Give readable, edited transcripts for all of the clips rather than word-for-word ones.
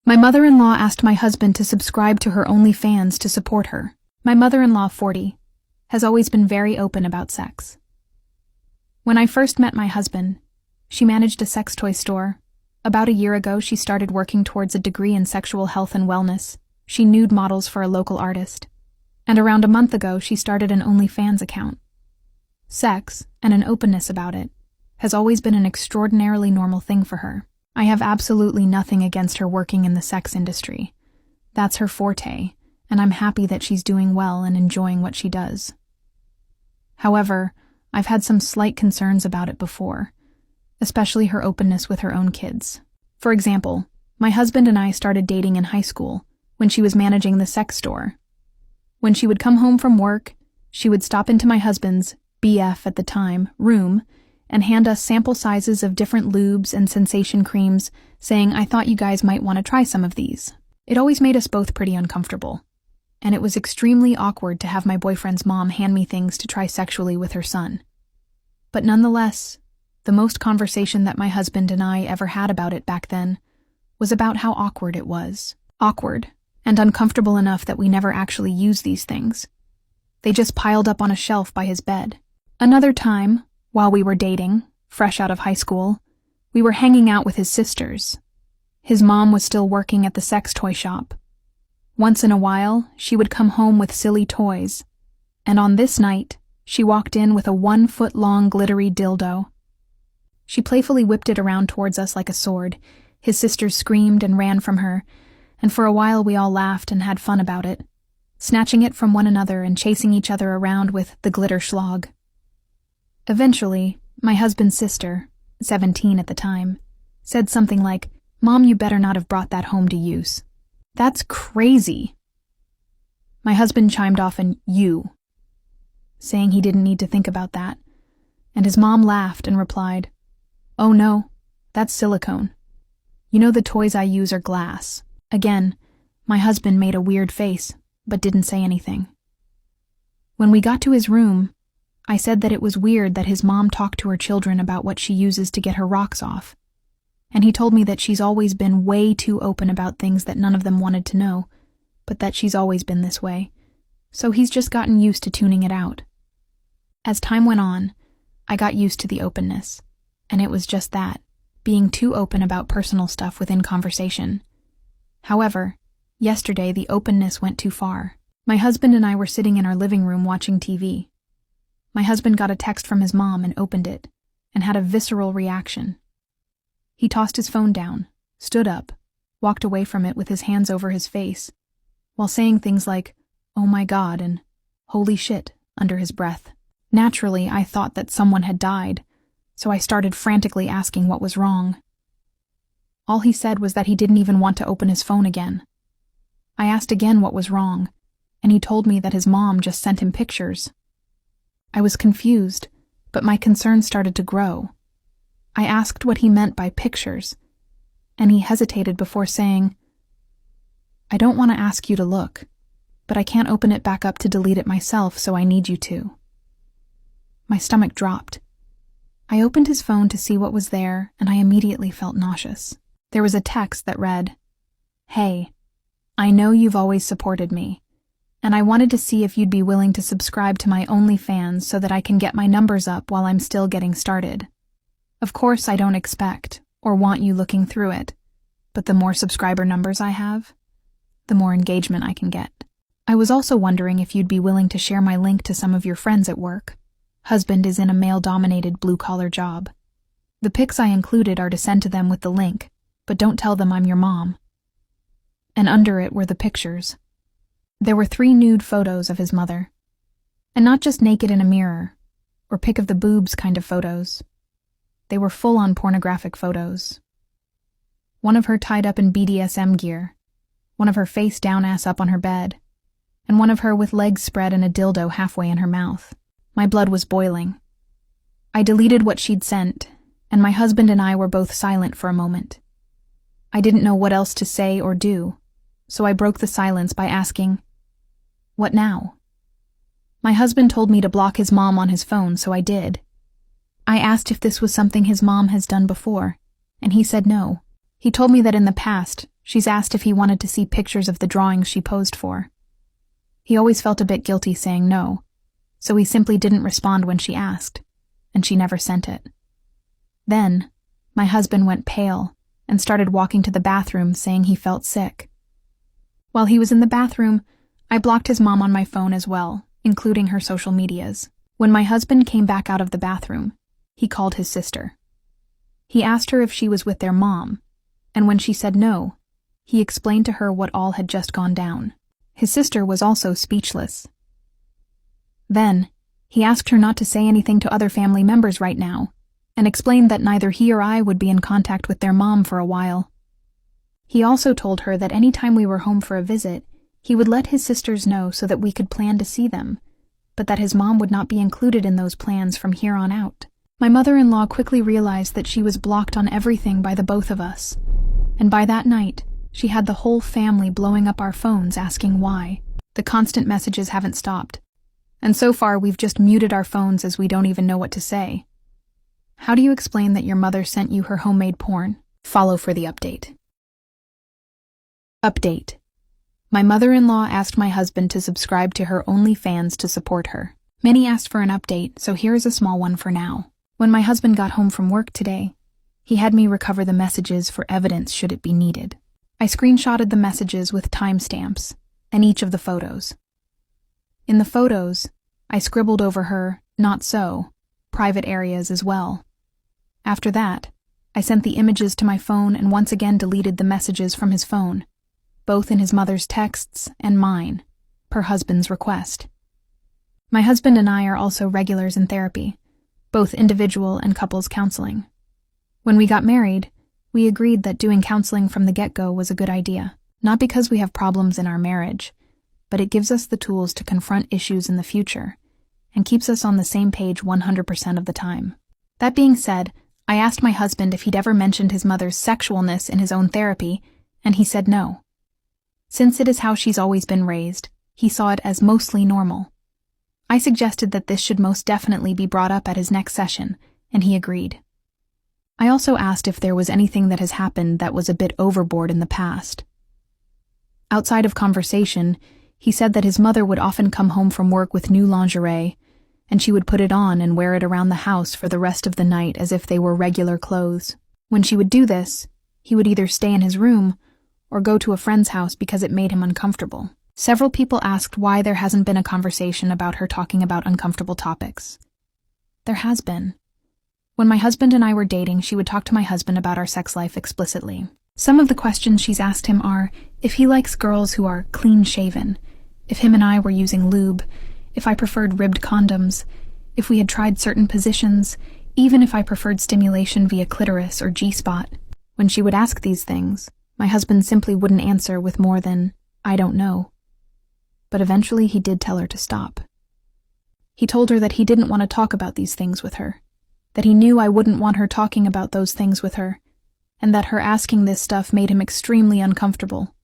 My mother-in-law asked my husband to subscribe to her OnlyFans to support her. My mother-in-law, 40, has always been very open about sex. When I first met my husband, she managed a sex toy store. About a year ago, she started working towards a degree in sexual health and wellness. She nude models for a local artist. And around a month ago, she started an OnlyFans account. Sex, and an openness about it, has always been an extraordinarily normal thing for her. I have absolutely nothing against her working in the sex industry. That's her forte, and I'm happy that she's doing well and enjoying what she does. However, I've had some slight concerns about it before, especially her openness with her own kids. For example, my husband and I started dating in high school when she was managing the sex store. When she would come home from work, she would stop into my husband's, BF at the time, room, and hand us sample sizes of different lubes and sensation creams, saying, "I thought you guys might want to try some of these." It always made us both pretty uncomfortable, and it was extremely awkward to have my boyfriend's mom hand me things to try sexually with her son. But nonetheless, the most conversation that my husband and I ever had about it back then was about how awkward it was. Awkward and uncomfortable enough that we never actually used these things. They just piled up on a shelf by his bed. Another time, while we were dating, fresh out of high school, we were hanging out with his sisters. His mom was still working at the sex toy shop. Once in a while, she would come home with silly toys, and on this night, she walked in with a 1-foot-long glittery dildo. She playfully whipped it around towards us like a sword. His sisters screamed and ran from her, and for a while we all laughed and had fun about it, snatching it from one another and chasing each other around with the glitter schlog. Eventually, my husband's sister, 17 at the time, said something like, "Mom, you better not have brought that home to use. That's crazy." My husband chimed off in "you," saying he didn't need to think about that, and his mom laughed and replied, "Oh no, that's silicone. You know the toys I use are glass." Again, my husband made a weird face, but didn't say anything. When we got to his room, I said that it was weird that his mom talked to her children about what she uses to get her rocks off, and he told me that she's always been way too open about things that none of them wanted to know, but that she's always been this way, so he's just gotten used to tuning it out. As time went on, I got used to the openness, and it was just that, being too open about personal stuff within conversation. However, yesterday the openness went too far. My husband and I were sitting in our living room watching TV. My husband got a text from his mom and opened it, and had a visceral reaction. He tossed his phone down, stood up, walked away from it with his hands over his face, while saying things like, "Oh my God," and "Holy shit," under his breath. Naturally, I thought that someone had died, so I started frantically asking what was wrong. All he said was that he didn't even want to open his phone again. I asked again what was wrong, and he told me that his mom just sent him pictures. I was confused, but my concern started to grow. I asked what he meant by pictures, and he hesitated before saying, "I don't want to ask you to look, but I can't open it back up to delete it myself, so I need you to." My stomach dropped. I opened his phone to see what was there, and I immediately felt nauseous. There was a text that read, "Hey, I know you've always supported me, and I wanted to see if you'd be willing to subscribe to my OnlyFans so that I can get my numbers up while I'm still getting started. Of course, I don't expect or want you looking through it, but the more subscriber numbers I have, the more engagement I can get. I was also wondering if you'd be willing to share my link to some of your friends at work. Husband is in a male-dominated blue-collar job. The pics I included are to send to them with the link, but don't tell them I'm your mom." And under it were the pictures. There were 3 nude photos of his mother. And not just naked in a mirror, or pic of the boobs kind of photos. They were full-on pornographic photos. One of her tied up in BDSM gear, one of her face down ass up on her bed, and one of her with legs spread and a dildo halfway in her mouth. My blood was boiling. I deleted what she'd sent, and my husband and I were both silent for a moment. I didn't know what else to say or do, so I broke the silence by asking, "What now?" My husband told me to block his mom on his phone, so I did. I asked if this was something his mom has done before, and he said no. He told me that in the past, She's asked if he wanted to see pictures of the drawings she posed for. He always felt a bit guilty saying no, so he simply didn't respond when she asked, and she never sent it. Then, my husband went pale and started walking to the bathroom saying he felt sick. While he was in the bathroom, I blocked his mom on my phone as well, including her social medias. When my husband came back out of the bathroom, he called his sister. He asked her if she was with their mom, and when she said no, he explained to her what all had just gone down. His sister was also speechless. Then, he asked her not to say anything to other family members right now, and explained that neither he or I would be in contact with their mom for a while. He also told her that any time we were home for a visit, he would let his sisters know so that we could plan to see them, but that his mom would not be included in those plans from here on out. My mother-in-law quickly realized that she was blocked on everything by the both of us, and by that night, she had the whole family blowing up our phones asking why. The constant messages haven't stopped, and so far we've just muted our phones as we don't even know what to say. How do you explain that your mother sent you her homemade porn? Follow for the update. Update. My mother-in-law asked my husband to subscribe to her OnlyFans to support her. Many asked for an update, so here is a small one for now. When my husband got home from work today, he had me recover the messages for evidence should it be needed. I screenshotted the messages with timestamps and each of the photos. In the photos, I scribbled over her, not so, private areas as well. After that, I sent the images to my phone and once again deleted the messages from his phone, both in his mother's texts and mine, per husband's request. My husband and I are also regulars in therapy, both individual and couples counseling. When we got married, we agreed that doing counseling from the get-go was a good idea, not because we have problems in our marriage, but it gives us the tools to confront issues in the future and keeps us on the same page 100% of the time. That being said, I asked my husband if he'd ever mentioned his mother's sexualness in his own therapy, and he said no. Since it is how she's always been raised, he saw it as mostly normal. I suggested that this should most definitely be brought up at his next session, and he agreed. I also asked if there was anything that has happened that was a bit overboard in the past. Outside of conversation, he said that his mother would often come home from work with new lingerie, and she would put it on and wear it around the house for the rest of the night as if they were regular clothes. When she would do this, he would either stay in his room or go to a friend's house because it made him uncomfortable. Several people asked why there hasn't been a conversation about her talking about uncomfortable topics. There has been. When my husband and I were dating, she would talk to my husband about our sex life explicitly. Some of the questions she's asked him are if he likes girls who are clean-shaven, if him and I were using lube, if I preferred ribbed condoms, if we had tried certain positions, even if I preferred stimulation via clitoris or G-spot. When she would ask these things, my husband simply wouldn't answer with more than, "I don't know." But eventually he did tell her to stop. He told her that he didn't want to talk about these things with her, that he knew I wouldn't want her talking about those things with her, and that her asking this stuff made him extremely uncomfortable.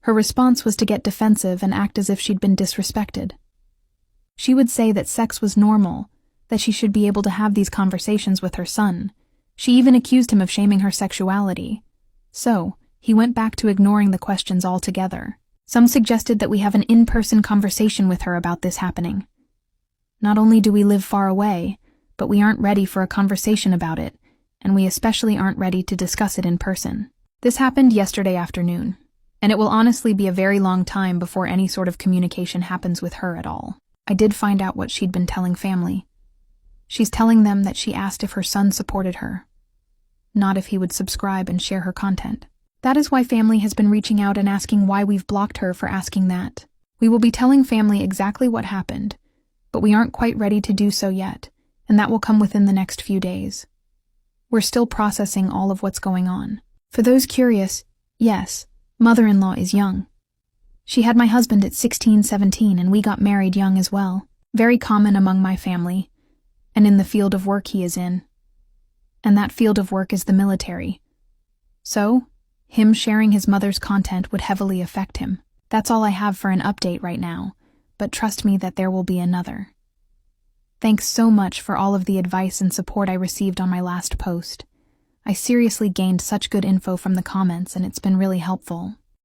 Her response was to get defensive and act as if she'd been disrespected. She would say that sex was normal, that she should be able to have these conversations with her son. She even accused him of shaming her sexuality. So, he went back to ignoring the questions altogether. Some suggested that we have an in-person conversation with her about this happening. Not only do we live far away, but we aren't ready for a conversation about it, and we especially aren't ready to discuss it in person. This happened yesterday afternoon, and it will honestly be a very long time before any sort of communication happens with her at all. I did find out what she'd been telling family. She's telling them that she asked if her son supported her, not if he would subscribe and share her content. That is why family has been reaching out and asking why we've blocked her for asking that. We will be telling family exactly what happened, but we aren't quite ready to do so yet, and that will come within the next few days. We're still processing all of what's going on. For those curious, yes, mother-in-law is young. She had my husband at 16, 17, and we got married young as well. Very common among my family, and in the field of work he is in. And that field of work is the military. So, him sharing his mother's content would heavily affect him. That's all I have for an update right now, but trust me that there will be another. Thanks so much for all of the advice and support I received on my last post. I seriously gained such good info from the comments and it's been really helpful.